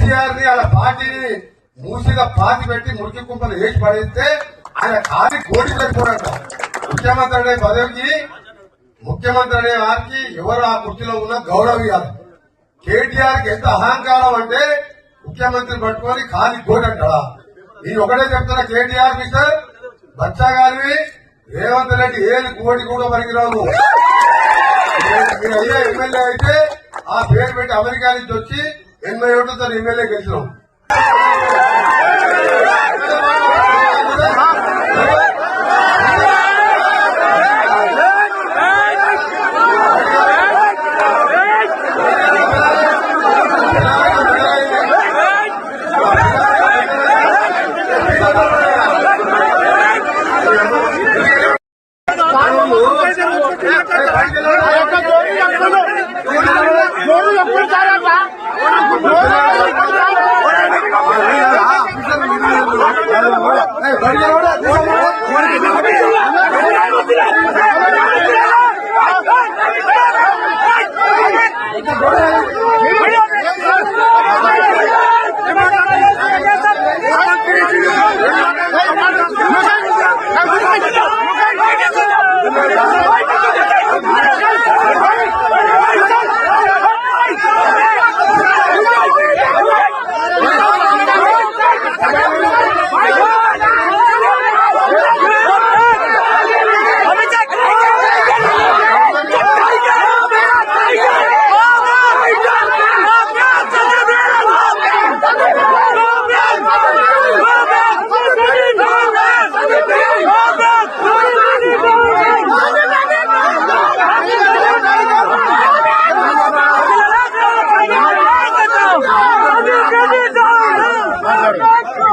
కేసీఆర్ ని అలా పార్టీని మూసిగా పాతి పెట్టి మురికి కుంపలు వేసి పడేస్తే ఆయన ఖాళీ కోటి సరిపోరంట. ముఖ్యమంత్రి అనే పదవికి ముఖ్యమంత్రి అనే వారికి ఎవరు ఆ కుర్చీలో ఉన్న గౌరవం ఇవ్వాలి. కేటీఆర్ కి ఎంత అహంకారం అంటే ముఖ్యమంత్రి పట్టుకొని ఖాళీ కోటి అంటాడా? నేను ఒకటే చెప్తున్నా, కేటీఆర్ మిస్టర్ బచ్చా గారిని రేవంత్ రెడ్డి ఏది కోటి కూడా పనికిరావు. మీరు అయ్యే ఎమ్మెల్యే అయితే ఆ పేరు పెట్టి అమెరికా నుంచి వచ్చి 80 ఓట్లతో ఎమ్మెల్యే గెలిచినాం.